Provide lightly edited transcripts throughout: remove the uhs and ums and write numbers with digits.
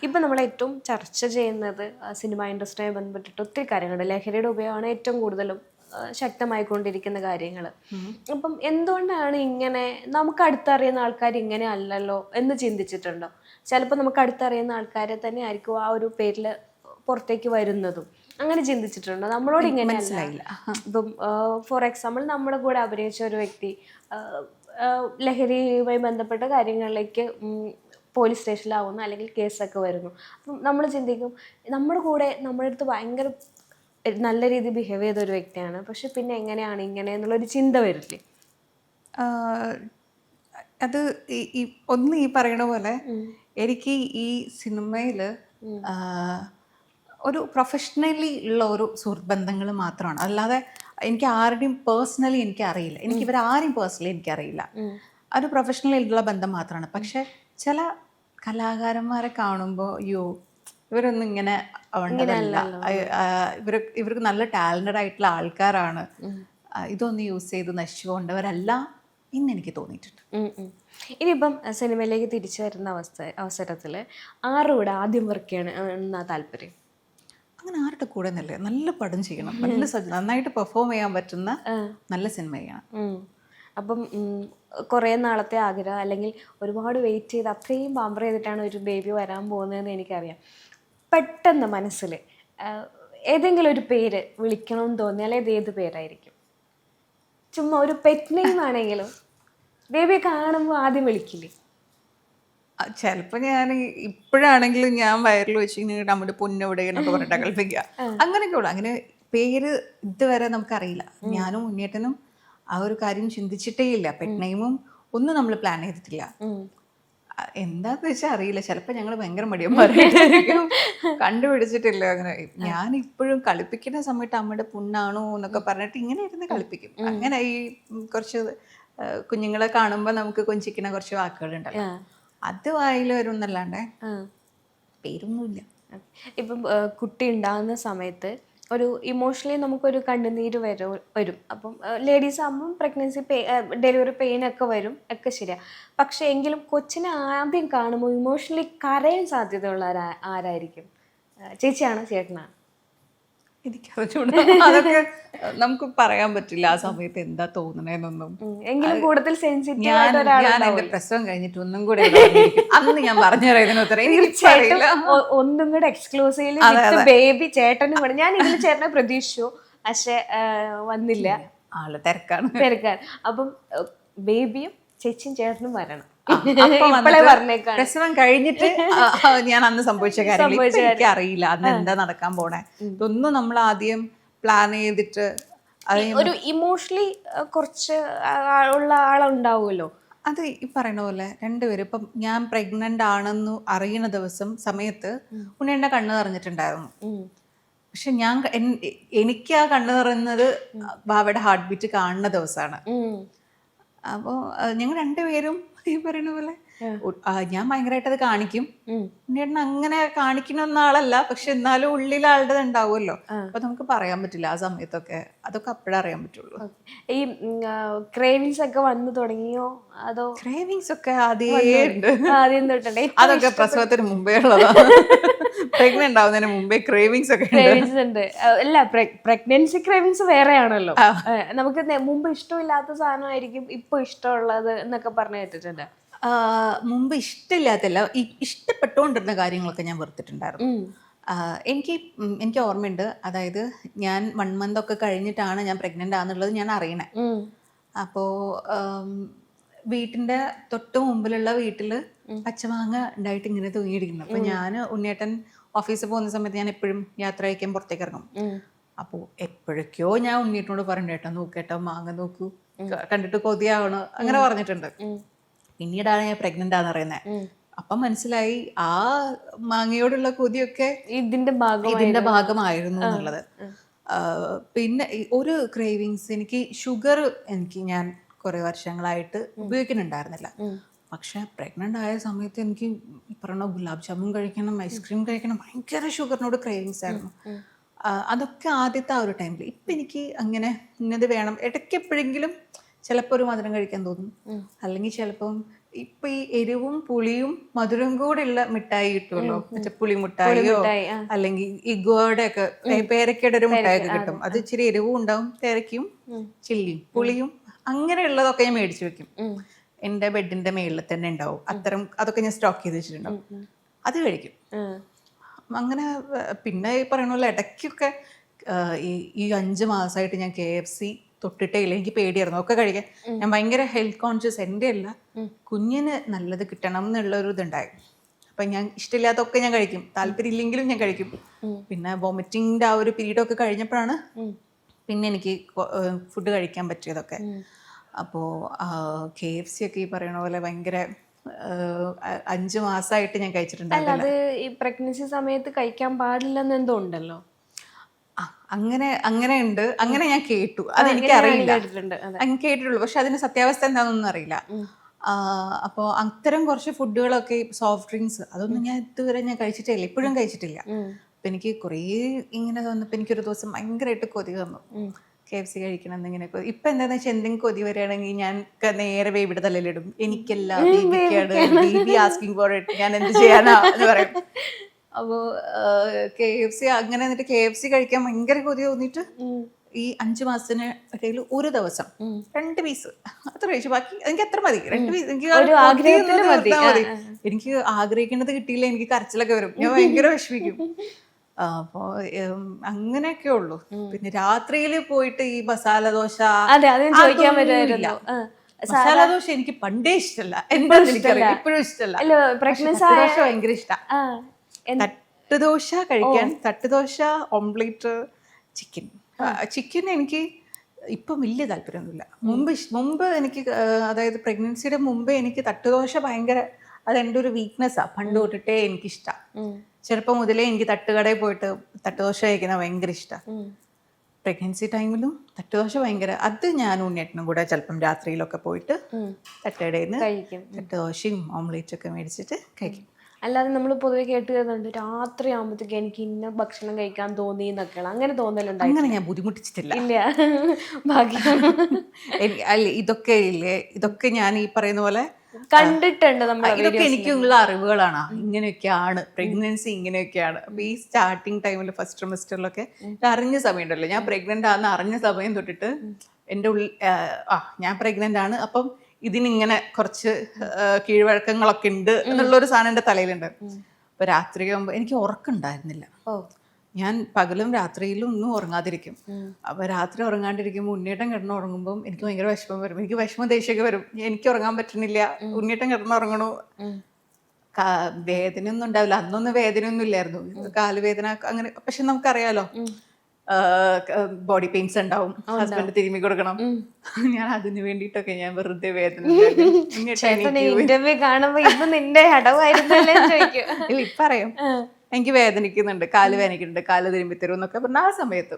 ഇപ്പം നമ്മൾ ഏറ്റവും ചർച്ച ചെയ്യുന്നത് സിനിമ ഇൻഡസ്ട്രിയുമായി ബന്ധപ്പെട്ടിട്ട് ഒത്തിരി കാര്യങ്ങളുണ്ട്. ലഹരിയുടെ ഉപയോഗമാണ് ഏറ്റവും കൂടുതലും ശക്തമായിക്കൊണ്ടിരിക്കുന്ന കാര്യങ്ങൾ. അപ്പം എന്തുകൊണ്ടാണ് ഇങ്ങനെ നമുക്ക് അടുത്തറിയുന്ന ആൾക്കാർ ഇങ്ങനെ അല്ലല്ലോ എന്ന് ചിന്തിച്ചിട്ടുണ്ടോ? ചിലപ്പോൾ നമുക്ക് അടുത്തറിയുന്ന ആൾക്കാരെ തന്നെ ആയിരിക്കും ആ ഒരു പേരിൽ പുറത്തേക്ക് വരുന്നതും. അങ്ങനെ ചിന്തിച്ചിട്ടുണ്ടോ? നമ്മളോട് ഇങ്ങനെ മനസ്സിലായില്ല. ഇപ്പം ഫോർ എക്സാമ്പിൾ നമ്മുടെ കൂടെ അഭിനയിച്ച ഒരു വ്യക്തി ലഹരിയുമായി ബന്ധപ്പെട്ട കാര്യങ്ങളിലേക്ക് പോലീസ് സ്റ്റേഷനിലാവുന്നു, അല്ലെങ്കിൽ കേസൊക്കെ വരുന്നു. അപ്പം നമ്മൾ ചിന്തിക്കും നമ്മുടെ കൂടെ നമ്മുടെ അടുത്ത് ഭയങ്കര നല്ല രീതിയിൽ ബിഹേവ് ചെയ്ത ഒരു വ്യക്തിയാണ്, പക്ഷെ പിന്നെ എങ്ങനെയാണ് ഇങ്ങനെ എന്നുള്ളൊരു ചിന്ത വരില്ലേ? അത് ഒന്ന് ഈ പറയണ പോലെ എനിക്ക് ഈ സിനിമയിൽ ഒരു പ്രൊഫഷണലി ഉള്ള ഒരു സുഹൃത്ത് ബന്ധങ്ങൾ മാത്രമാണ്. അല്ലാതെ എനിക്ക് ആരുടെയും പേഴ്സണലി എനിക്ക് അറിയില്ല. എനിക്ക് ഇവരാരും പേഴ്സണലി എനിക്കറിയില്ല. ഒരു പ്രൊഫഷണലിലുള്ള ബന്ധം മാത്രമാണ്. പക്ഷെ ചില കലാകാരന്മാരെ കാണുമ്പോൾ ഇവരൊന്നും ഇങ്ങനെ വേണ്ടതല്ല, ഇവർക്ക് നല്ല ടാലൻറ്റഡ് ആയിട്ടുള്ള ആൾക്കാരാണ്, ഇതൊന്നും യൂസ് ചെയ്ത് നശിച്ചു പോകേണ്ടവരല്ല എന്നെനിക്ക് തോന്നിയിട്ടുണ്ട്. ഇനിയിപ്പം സിനിമയിലേക്ക് തിരിച്ചു വരുന്ന അവസരത്തിൽ ആരുടെ ആദ്യം വർക്ക് ചെയ്യണം എന്നാ താല്പര്യം? അങ്ങനെ ആരുടെ കൂടെ എന്നല്ലേ, നല്ല പടം ചെയ്യണം, നന്നായിട്ട് പെർഫോം ചെയ്യാൻ പറ്റുന്ന നല്ല സിനിമ ചെയ്യണം. അപ്പം കുറേ നാളത്തെ ആഗ്രഹം, അല്ലെങ്കിൽ ഒരുപാട് വെയിറ്റ് ചെയ്ത് അത്രയും പാമ്പർ ചെയ്തിട്ടാണ് ഒരു ബേബി വരാൻ പോകുന്നതെന്ന് എനിക്കറിയാം. പെട്ടെന്ന് മനസ്സിൽ ഏതെങ്കിലും ഒരു പേര് വിളിക്കണമെന്ന് തോന്നിയാൽ ഏത് പേരായിരിക്കും? ചുമ്മാ ഒരു പെറ്റ് നെയിം ആണെങ്കിലും ബേബിയെ കാണുമ്പോൾ ആദ്യം വിളിക്കില്ലേ? ചിലപ്പോൾ ഞാൻ ഇപ്പോഴാണെങ്കിലും ഞാൻ വയറിൽ വെച്ച് നമ്മുടെ പൊന്നെവിടെ എന്നൊക്കെ പറഞ്ഞിട്ട് കൽപ്പിക്കുക, അങ്ങനെയൊക്കെ ഉള്ളു. അങ്ങനെ പേര് ഇതുവരെ നമുക്കറിയില്ല. ഞാനും ഉണ്ണിയേട്ടനും ആ ഒരു കാര്യം ചിന്തിച്ചിട്ടേ ഇല്ല. പെറ്റ് നെയിമും ഒന്നും നമ്മൾ പ്ലാൻ ചെയ്തിട്ടില്ല. എന്താന്ന് വെച്ചാൽ അറിയില്ല. ചിലപ്പോൾ ഞങ്ങൾ ഭയങ്കര മടിയന്മാരായിരിക്കും, കണ്ടുപിടിച്ചിട്ടില്ല. അങ്ങനെ ഞാൻ ഇപ്പോഴും കളിപ്പിക്കുന്ന സമയത്ത് അമ്മയുടെ പൊന്നാണോ എന്നൊക്കെ പറഞ്ഞിട്ട് ഇങ്ങനെ ഇരുന്ന് കളിപ്പിക്കും. അങ്ങനെ ഈ കുറച്ച് കുഞ്ഞുങ്ങളെ കാണുമ്പോൾ നമുക്ക് കൊഞ്ചിക്കുന്ന കുറച്ച് വാക്കുകളുണ്ടല്ലോ, അത് വായിൽ വരും എന്നല്ലാണ്ട് പേരൊന്നുമില്ല. ഇപ്പം കുട്ടി ഉണ്ടാകുന്ന സമയത്ത് ഒരു ഇമോഷണലി നമുക്കൊരു കണ്ണുനീര് വരും. അപ്പം ലേഡീസ് ആകുമ്പം പ്രഗ്നൻസി ഡെലിവറി പെയിൻ ഒക്കെ വരും, ഒക്കെ ശരിയാ. പക്ഷെ എങ്കിലും കൊച്ചിനെ ആദ്യം കാണുമ്പോൾ ഇമോഷണലി കരയാൻ സാധ്യതയുള്ള ആരായിരിക്കും? ചേച്ചിയാണോ ചേട്ടനാണ്? എനിക്കറിഞ്ഞൂടാ, അതൊക്കെ നമുക്ക് പറയാൻ പറ്റില്ല ആ സമയത്ത് എന്താ തോന്നണേന്നൊന്നും. എങ്കിലും കൂടുതൽ സെൻസിറ്റീവ് ഞാൻ എന്റെ പ്രസവം കഴിഞ്ഞിട്ട് ഒന്നും കൂടെ അന്ന് ഞാൻ പറഞ്ഞു തരാം ഒന്നും കൂടെ എക്സ്ക്ലൂസീവ്ലി ബേബി ചേട്ടനും കൂടെ. ഞാൻ ഇതിൽ ചേട്ടനെ പ്രതീക്ഷിച്ചു, പക്ഷെ വന്നില്ല, ആള് തിരക്കാണ്. അപ്പം ബേബിയും ചേച്ചിയും ചേട്ടനും വരണം. പ്രസവം കഴിഞ്ഞിട്ട് ഞാൻ അന്ന് സംഭവിച്ച കാര്യങ്ങൾ എനിക്ക് അറിയില്ല, അന്ന് എന്താ നടക്കാൻ പോണേ ഇതൊന്നും നമ്മൾ ആദ്യം പ്ലാൻ ചെയ്തിട്ട്. ഒരു ഇമോഷണലി കുറച്ച് ഉള്ള ആളുണ്ടാവുമല്ലോ. അത് ഈ പറയുന്ന പോലെ രണ്ടുപേരും ഇപ്പം ഞാൻ പ്രഗ്നന്റ് ആണെന്ന് അറിയുന്ന സമയത്ത് ഉണ്ണിയുടെ കണ്ണ് നിറഞ്ഞിട്ടുണ്ടായിരുന്നു. പക്ഷെ എനിക്ക് ആ കണ്ണ് നിറഞ്ഞത് ബാബയുടെ ഹാർട്ട് ബീറ്റ് കാണുന്ന ദിവസമാണ്. അപ്പോൾ ഞങ്ങൾ രണ്ടുപേരും ഈ പറയുന്ന പോലെ ഞാൻ ഭയങ്കരമായിട്ട് അത് കാണിക്കും. ഉണ്ണിയേട്ടൻ അങ്ങനെ കാണിക്കുന്ന ആളല്ല, പക്ഷെ എന്നാലും ഉള്ളിൽ ആളുടെ ഉണ്ടാവുമല്ലോ. അപ്പൊ നമുക്ക് പറയാൻ പറ്റില്ല ആ സമയത്തൊക്കെ, അതൊക്കെ അപ്പോഴേ അറിയാൻ പറ്റുള്ളൂ. ഈ ക്രേവിങ്സ് ഒക്കെ വന്നു തുടങ്ങിയോ? അതോ? ക്രേവിങ്സ് ഒക്കെ ആദ്യം തൊട്ടേ അതൊക്കെ പ്രസവത്തിന് മുമ്പേ ഉള്ളതാണ്. പ്രഗ്നന്റ് ആവുന്നതിന് മുമ്പേ ക്രേവിങ്സ് ഒക്കെ ഉണ്ട്. അല്ല, പ്രഗ്നൻസി ക്രേവിങ്സ് വേറെ ആണല്ലോ. നമുക്ക് മുമ്പ് ഇഷ്ടമില്ലാത്ത സാധനമായിരിക്കും ഇപ്പൊ ഇഷ്ടമുള്ളത് എന്നൊക്കെ പറഞ്ഞു കേട്ടിട്ടുണ്ട്. മുമ്പ് ഇഷ്ടമില്ലാത്തല്ല, ഇഷ്ടപ്പെട്ടുകൊണ്ടിരുന്ന കാര്യങ്ങളൊക്കെ ഞാൻ വെറുത്തിട്ടുണ്ടായിരുന്നു. എനിക്ക് ഓർമ്മയുണ്ട്, അതായത് ഞാൻ 1 month ഒക്കെ കഴിഞ്ഞിട്ടാണ് ഞാൻ പ്രഗ്നന്റ് ആണെന്നുള്ളത് ഞാൻ അറിയണേ. അപ്പോൾ വീട്ടിന്റെ തൊട്ട് മുമ്പിലുള്ള വീട്ടില് പച്ചമാങ്ങ ഉണ്ടായിട്ട് ഇങ്ങനെ തൂങ്ങിയിരിക്കുന്നു. അപ്പൊ ഞാൻ ഉണ്ണിയേട്ടൻ ഓഫീസിൽ പോകുന്ന സമയത്ത് ഞാൻ എപ്പോഴും യാത്ര അയക്കാൻ പുറത്തേക്ക് ഇറങ്ങും. അപ്പോൾ എപ്പോഴൊക്കെയോ ഞാൻ ഉണ്ണിയേട്ടനോട് പറഞ്ഞു, ഏട്ടാ നോക്കേട്ടോ മാങ്ങ നോക്കൂ, കണ്ടിട്ട് കൊതിയാവണം, അങ്ങനെ പറഞ്ഞിട്ടുണ്ട്. പിന്നീടാണ് ഞാൻ പ്രഗ്നന്റ് ആണെന്ന് അറിയുന്നത്. അപ്പം മനസ്സിലായി ആ മാങ്ങയോടുള്ള കൊതിയൊക്കെ ഇതിന്റെ ഭാഗമായിരുന്നു എന്നുള്ളത്. പിന്നെ ഒരു ക്രേവിങ്സ്, എനിക്ക് ഷുഗർ ഞാൻ കുറെ വർഷങ്ങളായിട്ട് ഉപയോഗിക്കുന്നുണ്ടായിരുന്നില്ല. പക്ഷെ പ്രഗ്നന്റ് ആയ സമയത്ത് എനിക്ക് പറഞ്ഞ ഗുലാബ് ജാമുൻ കഴിക്കണം, ഐസ്ക്രീം കഴിക്കണം, ഭയങ്കര ഷുഗറിനോട് ക്രേവിങ്സ് ആയിരുന്നു. അതൊക്കെ ആദ്യത്തെ ആ ഒരു ടൈമിൽ. ഇപ്പം എനിക്ക് അങ്ങനെ ഇന്നത് വേണം, ഇടയ്ക്ക് എപ്പോഴെങ്കിലും ചിലപ്പോൾ ഒരു മധുരം കഴിക്കാൻ തോന്നും, അല്ലെങ്കിൽ ചിലപ്പം ഇപ്പൊ ഈ എരിവും പുളിയും മധുരം കൂടെ ഉള്ള മിഠായി കിട്ടുമല്ലോ, പുളി മിഠായിയോ അല്ലെങ്കിൽ ഇഗോയുടെ ഒക്കെ പേരക്കയുടെ ഒരു മിഠായിയൊക്കെ കിട്ടും. അത് ഇച്ചിരി എരിവും ഉണ്ടാവും, പേരക്കയും ചില്ലിയും പുളിയും അങ്ങനെയുള്ളതൊക്കെ ഞാൻ മേടിച്ചു വെക്കും. എന്റെ ബെഡിന്റെ മേളിൽ തന്നെ ഉണ്ടാവും. അതൊക്കെ ഞാൻ സ്റ്റോക്ക് ചെയ്ത് വെച്ചിട്ടുണ്ടാവും. അത് കഴിക്കും. അങ്ങനെ പിന്നെ ഈ പറയുന്ന പോലെ ഇടയ്ക്കൊക്കെ ഈ 5 മാസമായിട്ട് ഞാൻ KFC തൊട്ടിട്ടേ ഇല്ല. എനിക്ക് പേടിയായിരുന്നു ഒക്കെ കഴിക്കാൻ. ഞാൻ ഭയങ്കര ഹെൽത്ത് കോൺഷ്യസ്. എൻ്റെ അല്ല, കുഞ്ഞിന് നല്ലത് കിട്ടണം എന്നുള്ള ഒരു ഇതുണ്ടായി. അപ്പം ഞാൻ ഇഷ്ടമില്ലാത്തൊക്കെ ഞാൻ കഴിക്കും, താല്പര്യം ഇല്ലെങ്കിലും ഞാൻ കഴിക്കും. പിന്നെ വോമിറ്റിങ്ങിൻ്റെ ആ ഒരു പീരീഡൊക്കെ കഴിഞ്ഞപ്പോഴാണ് പിന്നെ എനിക്ക് ഫുഡ് കഴിക്കാൻ പറ്റിയതൊക്കെ. അപ്പോൾ KFC ഒക്കെ ഈ പറയുന്ന പോലെ ഭയങ്കര 5 മാസമായിട്ട് ഞാൻ കഴിച്ചിട്ടുണ്ടായിരുന്നു. അത് ഈ പ്രഗ്നൻസി സമയത്ത് കഴിക്കാൻ പാടില്ലെന്ന് എന്തോ ഉണ്ടല്ലോ. അങ്ങനെ ഉണ്ട്, അങ്ങനെ ഞാൻ കേട്ടു. അതെനിക്ക് അറിയില്ല, കേട്ടിട്ടുള്ളൂ. പക്ഷെ അതിന്റെ സത്യാവസ്ഥ എന്താണെന്നൊന്നും അറിയില്ല. അപ്പോൾ അത്തരം കുറച്ച് ഫുഡുകളൊക്കെ, സോഫ്റ്റ് ഡ്രിങ്ക്സ്, അതൊന്നും ഞാൻ ഇതുവരെ ഞാൻ കഴിച്ചിട്ടില്ല, ഇപ്പോഴും കഴിച്ചിട്ടില്ല. അപ്പം എനിക്ക് കുറേ ഇങ്ങനെ തോന്നുമ്പോൾ എനിക്കൊരു ദിവസം ഭയങ്കരമായിട്ട് കൊതി തന്നു KFC കഴിക്കണം എന്നിങ്ങനെ. ഇപ്പം എന്താണെന്ന് വെച്ചാൽ എന്തെങ്കിലും കൊതി വരികയാണെങ്കിൽ ഞാൻ നേരെ ബേബിയുടെ തലയിലിടും. എനിക്കല്ല, ബേബിക്കാണ്, ബേബി ആസ്കിങ് ഫോർ ഇറ്റ്, ഞാൻ എന്ത് ചെയ്യാനാ എന്ന് പറയും. അപ്പോൾ KFC അങ്ങനെ എന്നിട്ട് KFC കഴിക്കാൻ ഭയങ്കര കൊതി തോന്നിയിട്ട് ഈ 5 മാസത്തിന് ഇടയിൽ ഒരു ദിവസം 2 പീസ് അത്ര കഴിച്ചു. ബാക്കി എനിക്ക് അത്ര മതി, 2 പീസ്. എനിക്ക് ആഗ്രഹിക്കേണ്ടത് കിട്ടിയില്ല, എനിക്ക് കരച്ചിലൊക്കെ വരും, ഞാൻ ഭയങ്കര വിഷമിക്കും. അപ്പോൾ അങ്ങനെയൊക്കെ ഉള്ളു. പിന്നെ രാത്രിയിൽ പോയിട്ട് ഈ മസാല ദോശ, മസാല ദോശ എനിക്ക് പണ്ടേ ഇഷ്ടമല്ല. എന്താണെന്ന് എനിക്കറിയാം, ഇപ്പോഴും ഇഷ്ടമല്ല. ദോശ ഭയങ്കര ഇഷ്ടമാണ്. തട്ടുദോശ കഴിക്കാൻ, തട്ടുദോശ, ഓംപ്ലേറ്റ്, ചിക്കൻ എനിക്ക് ഇപ്പം വലിയ താല്പര്യമൊന്നുമില്ല. മുമ്പ് എനിക്ക്, അതായത് പ്രഗ്നൻസിയുടെ മുമ്പേ എനിക്ക് തട്ടുദോശ ഭയങ്കര, അതെൻ്റെ ഒരു വീക്ക്നെസ്സാണ്. പണ്ട് തൊട്ടിട്ടേ എനിക്കിഷ്ടമാണ്. ചെറുപ്പം മുതലേ എനിക്ക് തട്ടുകടയിൽ പോയിട്ട് തട്ടുദോശ കഴിക്കുന്നത് ഭയങ്കര ഇഷ്ടമാണ്. പ്രഗ്നൻസി ടൈമിലും തട്ടുദോശ ഭയങ്കര, അത് ഞാൻ ഉണ്ണിയേട്ടനും കൂടെ ചിലപ്പം രാത്രിയിലൊക്കെ പോയിട്ട് തട്ടുകടയിൽ നിന്ന് തട്ടുദോശയും ഓംലേറ്റും ഒക്കെ മേടിച്ചിട്ട് കഴിക്കും. അല്ലാതെ നമ്മൾ പൊതുവെ കേട്ട് കേൾക്കുന്നുണ്ട് രാത്രി ആകുമ്പോഴത്തേക്ക് എനിക്ക് ഇന്ന ഭക്ഷണം കഴിക്കാൻ തോന്നി എന്നൊക്കെയാണ്. അങ്ങനെ തോന്നലുണ്ടായി? അങ്ങനെ ഞാൻ ബുദ്ധിമുട്ടിച്ചിട്ടില്ല. ഇല്ല, ഭാഗ്യം. അല്ല, ഇതൊക്കെ ഇല്ലേ, ഇതൊക്കെ ഞാൻ ഈ പറയുന്ന പോലെ കണ്ടിട്ടുണ്ട്. ഇതൊക്കെ എനിക്കുള്ള അറിവുകളാണ്. ഇങ്ങനെയൊക്കെയാണ് പ്രഗ്നൻസി, ഇങ്ങനെയൊക്കെയാണ്. അപ്പൊ ഈ സ്റ്റാർട്ടിങ് ടൈമിൽ ഫസ്റ്റ് ട്രിമസ്റ്ററിലൊക്കെ അറിഞ്ഞ സമയം ഉണ്ടല്ലോ, ഞാൻ പ്രഗ്നന്റ് ആണെന്ന് അറിഞ്ഞ സമയം തൊട്ടിട്ട് എൻ്റെ ഉള്ളിൽ ഞാൻ പ്രഗ്നന്റ് ആണ്, അപ്പം ഇതിനിങ്ങനെ കുറച്ച് കീഴ്വഴക്കങ്ങളൊക്കെ ഉണ്ട് എന്നുള്ളൊരു സാധനം എൻ്റെ തലയിലുണ്ട്. അപ്പൊ രാത്രിയാകുമ്പോൾ എനിക്ക് ഉറക്കമുണ്ടായിരുന്നില്ല. ഞാൻ പകലും രാത്രിയിലും ഒന്നും ഉറങ്ങാതിരിക്കും. അപ്പൊ രാത്രി ഉറങ്ങാണ്ടിരിക്കുമ്പോൾ ഉണ്ണിയേട്ടൻ കിടന്ന് ഉറങ്ങുമ്പോൾ എനിക്ക് ഭയങ്കര വിഷമം വരും. എനിക്ക് ദേഷ്യമൊക്കെ വരും. എനിക്ക് ഉറങ്ങാൻ പറ്റുന്നില്ല, ഉണ്ണിയേട്ടൻ കിടന്നുറങ്ങണു. വേദനയൊന്നും ഉണ്ടാവില്ല, അന്നൊന്നും വേദനയൊന്നും ഇല്ലായിരുന്നു, കാലുവേദന അങ്ങനെ. പക്ഷെ നമുക്കറിയാലോ, ബോഡി പെയിൻസ് ഉണ്ടാവും, ഹസ്ബൻഡ് തിരുമ്മി കൊടുക്കണം. ഞാൻ അതിന് വേണ്ടിയിട്ടൊക്കെ ഞാൻ വെറുതെ വേദന പറയും, എനിക്ക് വേദനിക്കുന്നുണ്ട്, കാല് വേദനിക്കുന്നുണ്ട്, കാല് തിരുമ്പി തരും എന്നൊക്കെ പറഞ്ഞ ആ സമയത്ത്.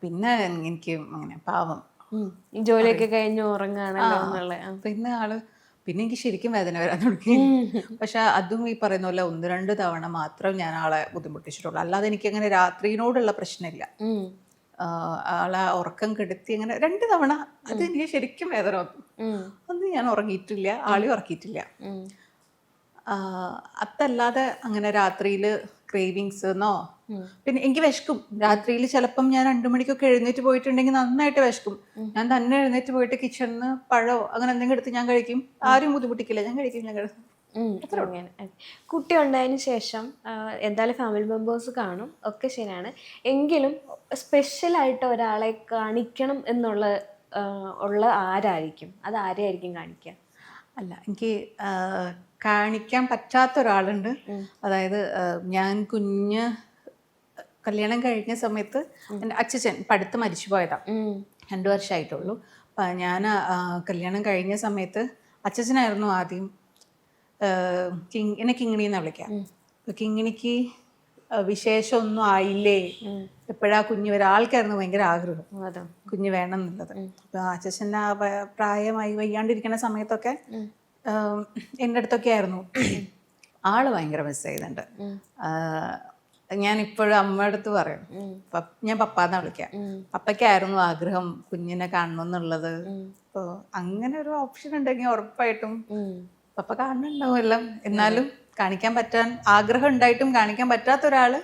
പിന്നെ എനിക്ക് അങ്ങനെ പാവം ജോലിയൊക്കെ കഴിഞ്ഞ് ഉറങ്ങാണല്ലോ. പിന്നെ എനിക്ക് ശരിക്കും വേദന വരാൻ തുടങ്ങി. പക്ഷെ അതും ഈ പറയുന്ന പോലെ 1-2 തവണ മാത്രം ഞാൻ ആളെ ബുദ്ധിമുട്ടിച്ചിട്ടുള്ളൂ. അല്ലാതെ എനിക്ക് അങ്ങനെ രാത്രിയോടുള്ള പ്രശ്നമില്ല. ആളെ ഉറക്കം കെടുത്തി അങ്ങനെ 2 തവണ അത് എനിക്ക് ശരിക്കും വേദന വന്നു. ഒന്നും ഞാൻ ഉറങ്ങിയിട്ടില്ല, ആളി ഉറക്കിയിട്ടില്ല. അതല്ലാതെ അങ്ങനെ രാത്രിയിൽ ക്രേവിങ്സ് എന്നോ, പിന്നെ എനിക്ക് വിശക്കും രാത്രിയിൽ. ചിലപ്പം ഞാൻ 2 മണിക്കൊക്കെ എഴുന്നേറ്റ് പോയിട്ടുണ്ടെങ്കിൽ നന്നായിട്ട് വിശക്കും. ഞാൻ തന്നെ എഴുന്നേറ്റ് പോയിട്ട് കിച്ചണിൽ നിന്ന് പഴമോ അങ്ങനെ എന്തെങ്കിലും എടുത്ത് ഞാൻ കഴിക്കും. ആരും ബുദ്ധിമുട്ടിക്കില്ല, ഞാൻ കഴിക്കും. കുട്ടി ഉണ്ടായതിന് ശേഷം എന്തായാലും ഫാമിലി മെമ്പേഴ്സ് കാണും, ഒക്കെ ശരിയാണ്. എങ്കിലും സ്പെഷ്യലായിട്ട് ഒരാളെ കാണിക്കണം ഉള്ള ആരായിരിക്കും? അത് ആരെയായിരിക്കും കാണിക്കുക? അല്ല, എനിക്ക് കാണിക്കാൻ പറ്റാത്ത ഒരാളുണ്ട്. അതായത് ഞാൻ കല്യാണം കഴിഞ്ഞ സമയത്ത് എൻ്റെ അച്ഛൻ പടുത്ത് മരിച്ചു പോയതാണ്. 2 വർഷമായിട്ടുള്ളൂ. ഞാൻ കല്യാണം കഴിഞ്ഞ സമയത്ത് അച്ഛനായിരുന്നു ആദ്യം എന്നെ കിങ്ങിണി എന്നാണ് വിളിക്കാം. കിങ്ങിണിക്ക് വിശേഷമൊന്നും ആയില്ലേ, എപ്പോഴാ കുഞ്ഞ് ഒരാൾക്കായിരുന്നു ഭയങ്കര ആഗ്രഹം, കുഞ്ഞ് വേണം എന്നുള്ളത്. അപ്പൊ അച്ഛൻ്റെ പ്രായമായി വയ്യാണ്ടിരിക്കുന്ന സമയത്തൊക്കെ എൻ്റെ അടുത്തൊക്കെ ആയിരുന്നു. ആള് ഭയങ്കര മിസ് ചെയ്യുന്നുണ്ട്. ഞാൻ ഇപ്പോഴും അമ്മയുടെ അടുത്ത് പറയും, ഞാൻ പപ്പാന്നാ വിളിക്കാം. പപ്പയ്ക്കായിരുന്നു ആഗ്രഹം കുഞ്ഞിനെ കാണണം എന്നുള്ളത്. അപ്പോൾ അങ്ങനെ ഒരു ഓപ്ഷൻ ഉണ്ടെങ്കിൽ ഉറപ്പായിട്ടും പപ്പ കാണുന്നുണ്ടാവും എല്ലാം. എന്നാലും കാണിക്കാൻ പറ്റാൻ ആഗ്രഹം ഉണ്ടായിട്ടും കാണിക്കാൻ പറ്റാത്ത ഒരാള്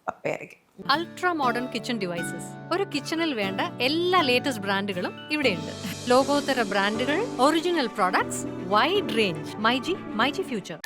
പപ്പയായിരിക്കും. Ultra modern kitchen devices. ഒരു കിച്ചണിൽ വേണ്ട എല്ലാ ലേറ്റസ്റ്റ് ബ്രാൻഡുകളും ഇവിടെയുണ്ട്. ലോകോത്തര ബ്രാൻഡുകൾ, original products, wide range. MyG future.